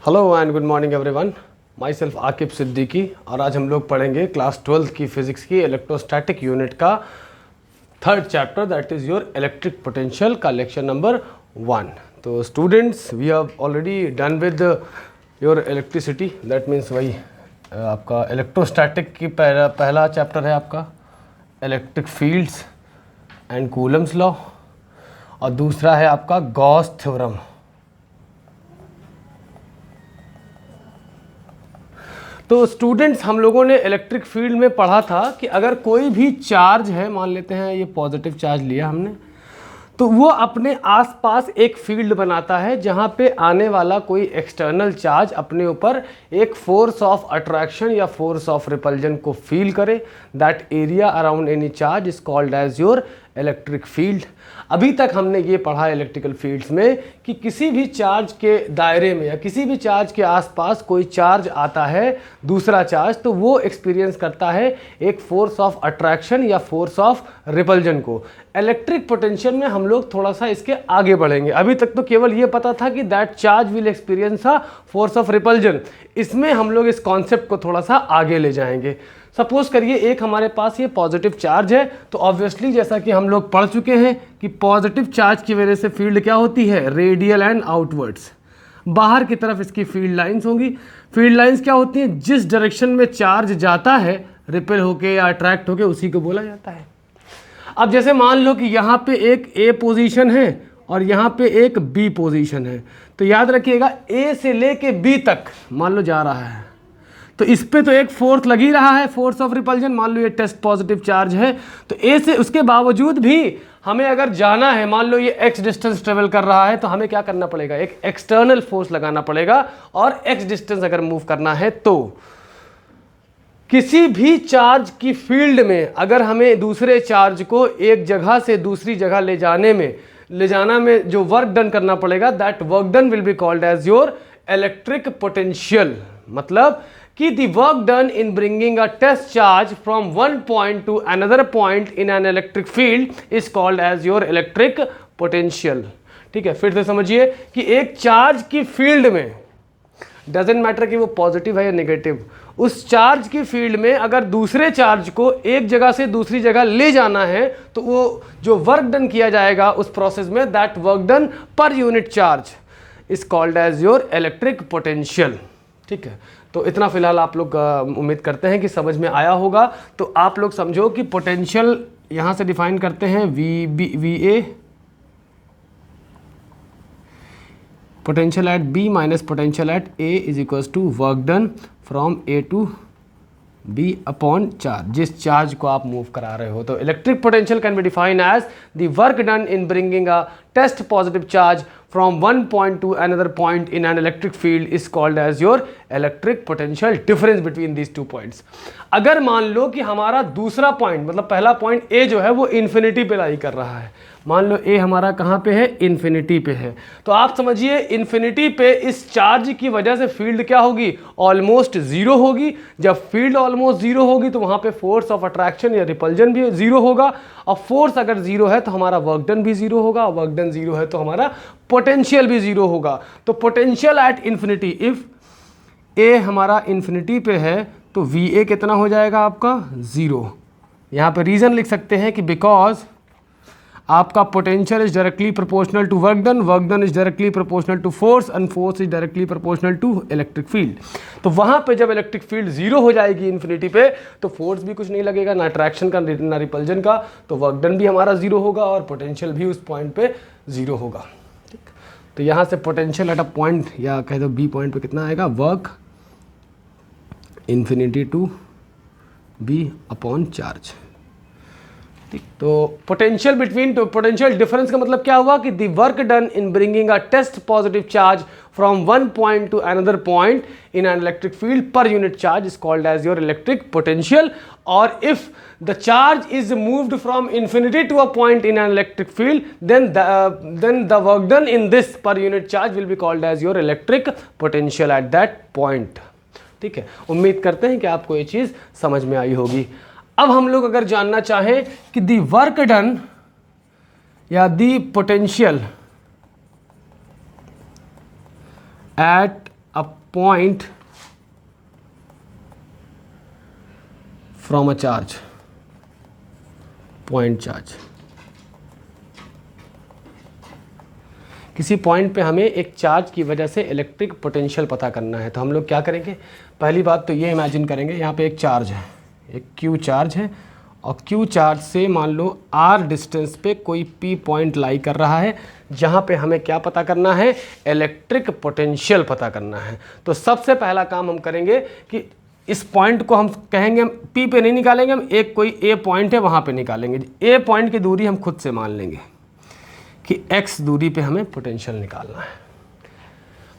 Hello and good morning everyone. My self Aqib Siddiqui और आज हम लोग पढ़ेंगे क्लास 12th की फिजिक्स की इलेक्ट्रोस्टैटिक यूनिट का third chapter that is your electric potential का लेक्चर नंबर 1। तो students we have already done with your electricity, that means वही आपका इलेक्ट्रोस्टैटिक की पहला चैप्टर है आपका electric fields and Coulomb's law और दूसरा है आपका गॉस थ्योरम। तो स्टूडेंट्स हम लोगों ने इलेक्ट्रिक फील्ड में पढ़ा था कि अगर कोई भी चार्ज है, मान लेते हैं ये पॉजिटिव चार्ज लिया हमने, तो वो अपने आसपास एक फील्ड बनाता है जहाँ पे आने वाला कोई एक्सटर्नल चार्ज अपने ऊपर एक फोर्स ऑफ अट्रैक्शन या फोर्स ऑफ रिपल्जन को फील करे। That area around any charge is called as your electric field. अभी तक हमने ये पढ़ा इलेक्ट्रिकल फील्ड्स में कि किसी भी चार्ज के दायरे में या किसी भी चार्ज के आसपास कोई चार्ज आता है, दूसरा चार्ज, तो वो एक्सपीरियंस करता है एक फोर्स ऑफ अट्रैक्शन या फोर्स ऑफ रिपल्जन को। इलेक्ट्रिक पोटेंशियल में हम लोग थोड़ा सा इसके आगे बढ़ेंगे। अभी तक तो केवल ये पता था कि that charge will experience a force of repulsion. इसमें हम लोग इस कॉन्सेप्ट को थोड़ा सा आगे ले जाएंगे। सपोज करिए एक हमारे पास ये पॉजिटिव चार्ज है, तो ऑब्वियसली जैसा कि हम लोग पढ़ चुके हैं कि पॉजिटिव चार्ज की वजह से फील्ड क्या होती है, रेडियल एंड आउटवर्ड्स। बाहर की तरफ इसकी फील्ड लाइंस होंगी। फील्ड लाइंस क्या होती हैं, जिस डायरेक्शन में चार्ज जाता है रिपेल होके या अट्रैक्ट होके, उसी को बोला जाता है। अब जैसे मान लो कि यहाँ पे एक ए पोजीशन है और यहाँ पे एक बी पोजीशन है, तो याद रखिएगा ए से लेके बी तक मान लो जा रहा है, तो इस पे तो एक फोर्स लग ही रहा है, फोर्स ऑफ रिपल्जन। मान लो ये टेस्ट पॉजिटिव चार्ज है, तो ए से उसके बावजूद भी हमें अगर जाना है, मान लो ये एक्स डिस्टेंस ट्रेवल कर रहा है, तो हमें क्या करना पड़ेगा, एक एक्सटर्नल फोर्स लगाना पड़ेगा। और एक्स डिस्टेंस अगर मूव करना है तो किसी भी चार्ज की फील्ड में अगर हमें दूसरे चार्ज को एक जगह से दूसरी जगह ले जाना में जो वर्क डन करना पड़ेगा, that work done will be called as your electric potential. मतलब कि the work done in bringing a test charge from one point to another point in an electric field is called as your electric potential। ठीक है, फिर से समझिए कि एक charge की फील्ड में डजेंट मैटर कि वो पॉजिटिव है या नेगेटिव, उस चार्ज की फील्ड में अगर दूसरे चार्ज को एक जगह से दूसरी जगह ले जाना है, तो वो जो वर्क डन किया जाएगा उस प्रोसेस में, that work done per unit charge is called as your electric potential. ठीक है, तो इतना फिलहाल आप लोग उम्मीद करते हैं कि समझ में आया होगा। तो आप लोग समझो कि पोटेंशियल यहां से डिफाइन करते हैं V A, potential at B minus potential at A is equals to work done from A to B upon charge, जिस चार्ज को आप मूव करा रहे हो। तो electric potential can be defined as the work done in bringing a test positive charge from one point to another point in an electric field is called as your electric potential difference between these two points। अगर मान लो कि हमारा दूसरा point, मतलब पहला point A जो है वो इन्फिनिटी पे लाई कर रहा है, मान लो ए हमारा कहाँ पे है, इन्फिनिटी पे है, तो आप समझिए इन्फिनिटी पे इस चार्ज की वजह से फील्ड क्या होगी, ऑलमोस्ट जीरो होगी। जब फील्ड ऑलमोस्ट जीरो होगी तो वहाँ पे फोर्स ऑफ अट्रैक्शन या रिपल्जन भी जीरो होगा, और फोर्स अगर जीरो है तो हमारा वर्क डन भी जीरो होगा, वर्क डन जीरो है तो हमारा पोटेंशियल भी जीरो होगा। तो पोटेंशियल एट इन्फिनिटी, इफ ए हमारा इन्फिनिटी पे है तो वी ए कितना हो जाएगा आपका, जीरो। यहाँ पे रीज़न लिख सकते हैं कि बिकॉज आपका potential is directly proportional to work done is directly proportional to force, and force is directly proportional to electric field. तो वहाँ पे जब इलेक्ट्रिक फील्ड जीरो हो जाएगी इन्फिनिटी पे, तो फोर्स भी कुछ नहीं लगेगा, ना अट्रैक्शन का ना रिपल्जन का, तो वर्क डन भी हमारा जीरो होगा और पोटेंशियल भी उस पॉइंट पे जीरो होगा। ठीक, तो यहाँ से पोटेंशियल एट अ पॉइंट या कह दो बी पॉइंट पे कितना आएगा, work infinity to B upon charge. ठीक, तो पोटेंशियल बिटवीन, तो पोटेंशियल डिफरेंस का मतलब क्या हुआ कि the work done in bringing a test positive charge from one point to another point in an electric field per unit charge is called as your electric potential. और if the charge is moved from infinity to a point in an electric field, then the work done in this per unit charge will be called as your electric potential at that point। ठीक है, उम्मीद करते हैं कि आपको ये चीज़ समझ में आई होगी। अब हम लोग अगर जानना चाहें कि दी वर्क डन या the potential at a point from a charge, point charge. किसी पॉइंट पे हमें एक चार्ज की वजह से इलेक्ट्रिक पोटेंशियल पता करना है, तो हम लोग क्या करेंगे, पहली बात तो ये इमेजिन करेंगे यहाँ पे एक चार्ज है, एक क्यू चार्ज है, और क्यू चार्ज से मान लो आर डिस्टेंस पे कोई पी पॉइंट लाई कर रहा है, जहाँ पे हमें क्या पता करना है, इलेक्ट्रिक पोटेंशियल पता करना है। तो सबसे पहला काम हम करेंगे कि इस पॉइंट को हम कहेंगे, हम पी पे नहीं निकालेंगे, हम एक कोई ए पॉइंट है वहाँ पे निकालेंगे। ए पॉइंट की दूरी हम खुद से मान लेंगे कि x दूरी पे हमें पोटेंशियल निकालना है।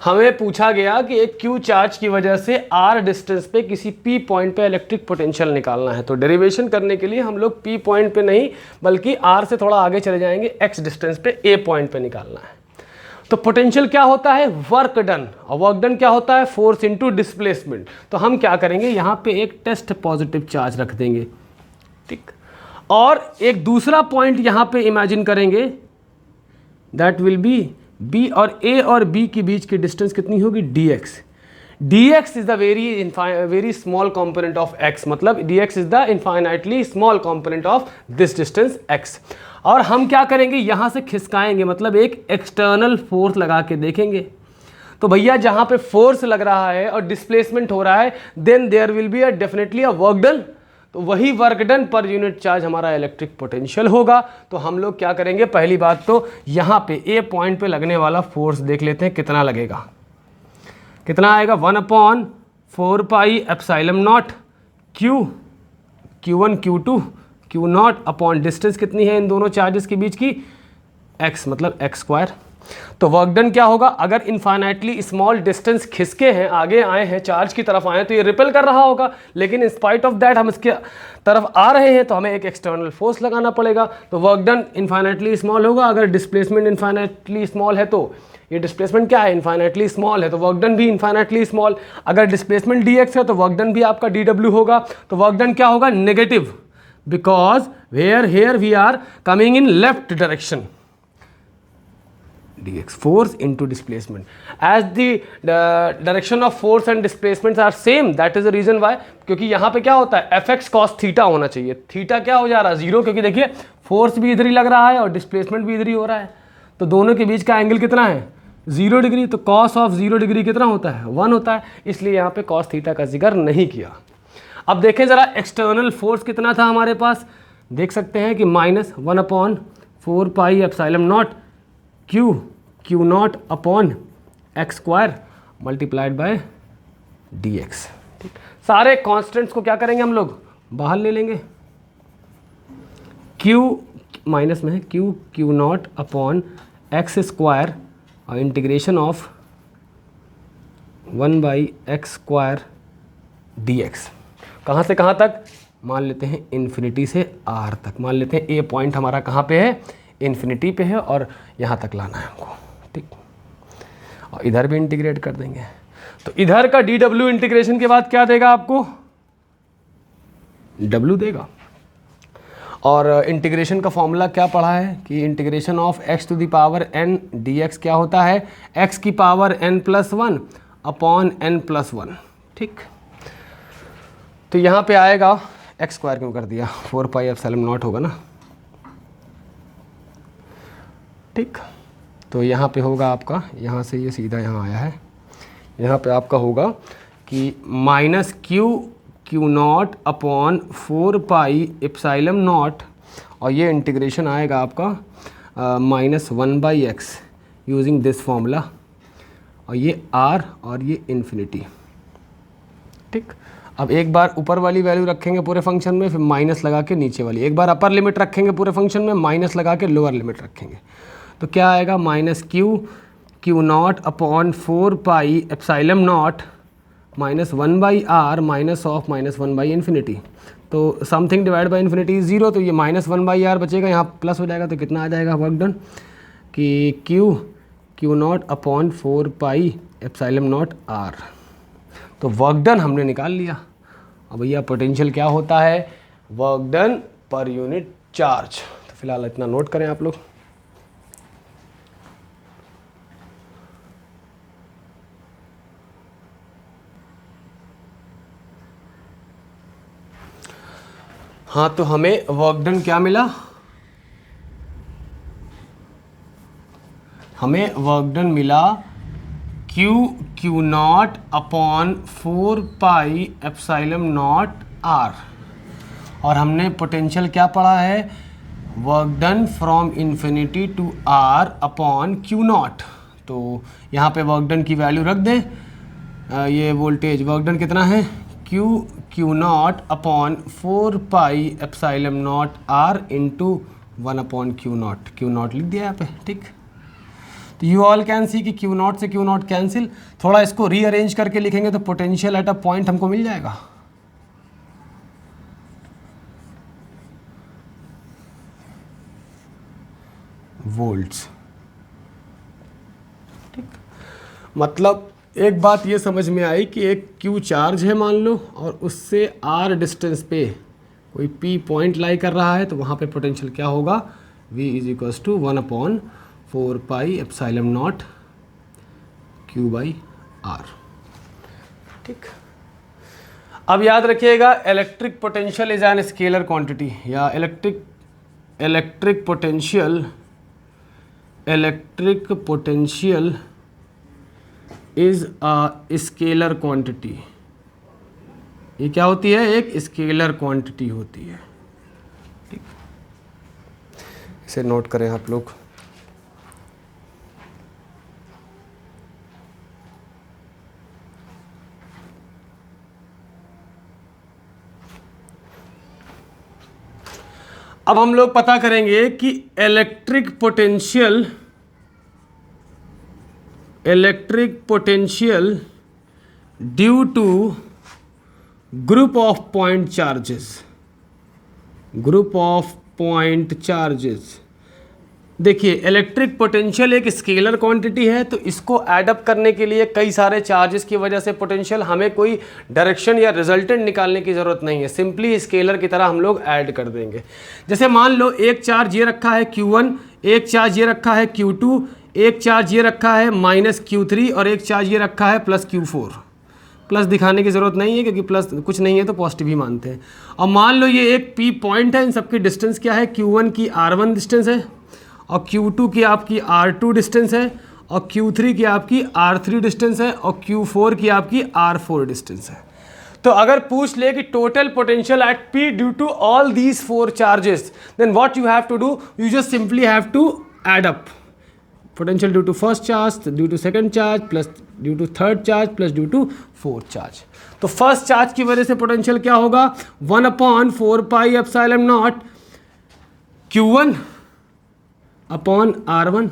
हमें पूछा गया कि एक q चार्ज की वजह से r डिस्टेंस पे किसी p पॉइंट पे इलेक्ट्रिक पोटेंशियल निकालना है। तो डेरिवेशन करने के लिए हम लोग p पॉइंट पे नहीं बल्कि r से थोड़ा आगे चले जाएंगे, x डिस्टेंस पे a पॉइंट पे निकालना है। तो पोटेंशियल क्या होता है, वर्क डन, और वर्क डन क्या होता है, फोर्स इनटू डिस्प्लेसमेंट। तो हम क्या करेंगे, यहाँ पे एक टेस्ट पॉजिटिव चार्ज रख देंगे, ठीक, और एक दूसरा पॉइंट यहाँ पे इमेजिन करेंगे, दैट विल बी बी, और ए और बी के बीच की डिस्टेंस कितनी होगी, dx। dx is the very small component of x, मतलब dx is the infinitely small component of this distance x। और हम क्या करेंगे, यहाँ से खिसकाएंगे, मतलब एक एक्सटर्नल फोर्स लगा के देखेंगे। तो भैया जहाँ पे फोर्स लग रहा है और डिस्प्लेसमेंट हो रहा है, then there will be definitely a work done. तो वही work done per unit charge हमारा इलेक्ट्रिक पोटेंशियल होगा। तो हम लोग क्या करेंगे, पहली बात तो यहाँ पे ए पॉइंट पे लगने वाला फोर्स देख लेते हैं कितना लगेगा, कितना आएगा, 1/4 पाई epsilon not Q, Q1 Q2 Q not upon distance कितनी है इन दोनों चार्जेस के बीच की, x, मतलब x²। तो वर्क डन क्या होगा, अगर इनफाइनाइटली स्मॉल डिस्टेंस खिसके हैं, आगे आए हैं, चार्ज की तरफ आए हैं, तो ये रिपेल कर रहा होगा, लेकिन इन स्पाइट ऑफ दैट हम इसके तरफ आ रहे हैं, तो हमें एक एक्सटर्नल फोर्स लगाना पड़ेगा। तो वर्क डन इनफाइनाइटली स्मॉल होगा। अगर डिस्प्लेसमेंट इनफाइनाइटली स्मॉल है तो ये डिस्प्लेसमेंट क्या है, इनफाइनाइटली स्मॉल है, तो वर्क डन भी इनफाइनाइटली स्मॉल। अगर डिस्प्लेसमेंट dx है तो वर्क डन भी आपका dw होगा। तो वर्क डन क्या होगा, negative, because where here we are coming in left direction, dx, force into displacement, as the direction of force and displacements are same, that is the reason why, क्योंकि यहाँ पे क्या होता है, fx cos थीटा होना चाहिए, theta क्या हो जा रहा है, जीरो, क्योंकि देखिए फोर्स भी इधर ही लग रहा है और डिस्प्लेसमेंट भी इधर ही हो रहा है, तो दोनों के बीच का एंगल कितना है, 0 डिग्री। तो cos ऑफ 0 डिग्री कितना होता है, 1 होता है, इसलिए यहाँ पे cos थीटा का जिक्र नहीं किया। अब देखें जरा एक्सटर्नल फोर्स कितना था हमारे पास, देख सकते हैं कि -1/4 पाई epsilon not Q not upon x² multiplied by dx। ठीक, सारे कांस्टेंट्स को क्या करेंगे हम लोग, बाहर ले लेंगे, q माइनस में है, क्यू नॉट अपॉन x² और इंटीग्रेशन ऑफ 1/x² dx। कहाँ से कहाँ तक, मान लेते हैं इन्फिनिटी से r तक, मान लेते हैं ए पॉइंट हमारा कहाँ पे है, इन्फिनिटी पे है, और यहाँ तक लाना है हमको, ठीक, और इधर भी इंटीग्रेट कर देंगे। तो इधर का dw इंटीग्रेशन के बाद क्या देगा आपको, w देगा। और इंटीग्रेशन का फॉर्मूला क्या पढ़ा है कि integration of x to the power n dx क्या होता है, x की पावर n+1 अपॉन n+1, ठीक। तो यहाँ पे आएगा, x² क्यों कर दिया, 4 पाई एप्सिलॉन नॉट होगा ना, ठीक। तो यहाँ पे होगा आपका, यहाँ से ये सीधा यहाँ आया है, यहाँ पे आपका होगा कि -Q not upon 4 pi epsilon not, और ये इंटीग्रेशन आएगा आपका -1/x यूजिंग दिस फॉर्मूला, और ये r और ये इन्फिनिटी, ठीक। अब एक बार ऊपर वाली वैल्यू रखेंगे पूरे फंक्शन में, फिर माइनस लगा के नीचे वाली, एक बार अपर लिमिट रखेंगे पूरे फंक्शन में, माइनस लगा के लोअर लिमिट रखेंगे, तो क्या आएगा, -Q not upon 4 pi epsilon not -1/r minus of -1/इन्फिनिटी। तो something divide by infinity is 0, तो ये -1/r बचेगा, यहाँ प्लस हो जाएगा, तो कितना आ जाएगा वर्क डन कि Q not upon 4 pi epsilon not r। तो वर्क डन हमने निकाल लिया। अब भैया पोटेंशियल क्या होता है, work done per unit charge. तो फिलहाल इतना नोट करें आप लोग। हाँ, तो हमें वर्क डन क्या मिला, हमें वर्क डन मिला Q not upon 4 pi epsilon naught R, और हमने पोटेंशियल क्या पढ़ा है, work done from infinity to R upon Q naught. तो यहाँ पे वर्क डन की वैल्यू रख दें, ये वोल्टेज वर्क डन कितना है, Q not upon 4 pi epsilon naught R into 1 upon Q naught लिख दिया यहाँ पे, ठीक। तो यू ऑल कैन सी कि क्यू नॉट से क्यू नॉट कैंसिल, थोड़ा इसको रीअरेंज करके लिखेंगे तो पोटेंशियल एट अ पॉइंट हमको मिल जाएगा। वोल्ट्स, ठीक। मतलब एक बात ये समझ में आई कि एक क्यू चार्ज है मान लो, और उससे आर डिस्टेंस पे कोई पी पॉइंट लाई कर रहा है, तो वहाँ पे पोटेंशियल क्या होगा, V is equals to 1 upon 4 pi epsilon not Q by R, ठीक। अब याद रखिएगा, electric potential is an scalar quantity, या electric potential is a scalar quantity. ये क्या होती है, एक स्केलर क्वांटिटी होती है, ठीक। इसे नोट करें आप लोग। अब हम लोग पता करेंगे कि electric potential due to group of point charges. देखिए, इलेक्ट्रिक पोटेंशियल एक स्केलर क्वांटिटी है, तो इसको ऐडअप करने के लिए कई सारे चार्जेस की वजह से पोटेंशियल, हमें कोई डायरेक्शन या रिजल्टेंट निकालने की ज़रूरत नहीं है, सिंपली स्केलर की तरह हम लोग ऐड कर देंगे। जैसे मान लो एक चार्ज ये रखा है Q1, एक चार्ज ये रखा है Q2, एक चार्ज ये रखा है -Q3, और एक चार्ज ये रखा है +Q4। प्लस दिखाने की ज़रूरत नहीं है क्योंकि प्लस कुछ नहीं है तो पॉजिटिव ही मानते हैं। और मान लो ये एक P पॉइंट है, इन सबकी डिस्टेंस क्या है, Q1 की R1 डिस्टेंस है, और Q2 की आपकी R2 डिस्टेंस है, और Q3 की आपकी R3 डिस्टेंस है, और Q4 की आपकी R4 डिस्टेंस है। तो अगर पूछ ले कि total potential at P due to all these 4 charges, then what you have to do, you just simply have to add up potential due to first charge, due to second charge, plus due to third charge, plus due to fourth charge. तो first charge की वजह से potential क्या होगा, 1 upon 4 pi epsilon naught Q1 upon R1।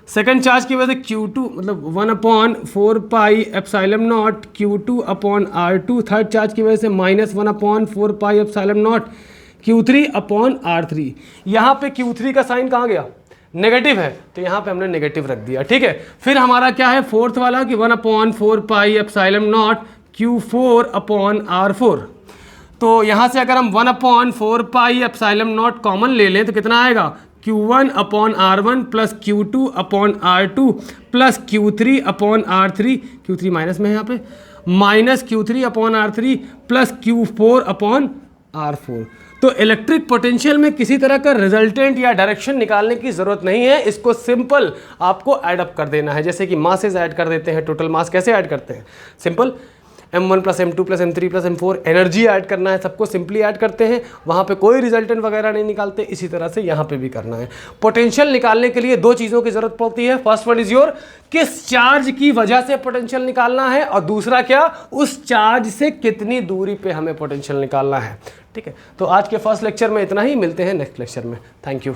Second charge की वजह से Q2 मतलब 1 upon 4 pi epsilon not Q2 upon R2। Third charge की वजह से -1 upon 4 pi epsilon not Q3 upon R3। यहाँ पे Q3 का साइन कहाँ गया, नेगेटिव है, तो यहाँ पे हमने नेगेटिव रख दिया, ठीक है। फिर हमारा क्या है फोर्थ वाला कि 1 upon 4 pi epsilon not Q4 upon R4। तो यहाँ से अगर हम 1 upon 4 pi epsilon not common ले लें तो कितना आएगा, Q1 upon R1 plus Q2 upon R2 plus Q3 upon R3, Q3 minus में है यहाँ पे, minus Q3 upon R3 plus Q4 upon R4। तो इलेक्ट्रिक पोटेंशियल में किसी तरह का रिजल्टेंट या डायरेक्शन निकालने की ज़रूरत नहीं है, इसको सिंपल आपको ऐड अप कर देना है। जैसे कि मासेज ऐड कर देते हैं, टोटल मास कैसे ऐड करते हैं, simple M1 plus M2 plus M3 plus M4 energy add करना है, सबको सिंपली ऐड करते हैं, वहाँ पे कोई रिजल्टेंट वगैरह नहीं निकालते। इसी तरह से यहाँ पे भी करना है। पोटेंशियल निकालने के लिए 2 चीज़ों की ज़रूरत पड़ती है, फर्स्ट वन इज योर किस चार्ज की वजह से पोटेंशियल निकालना है, और दूसरा क्या, उस चार्ज से कितनी दूरी पे हमें पोटेंशियल निकालना है, ठीक है। तो आज के फर्स्ट लेक्चर में इतना ही, मिलते हैं नेक्स्ट लेक्चर में, थैंक यू।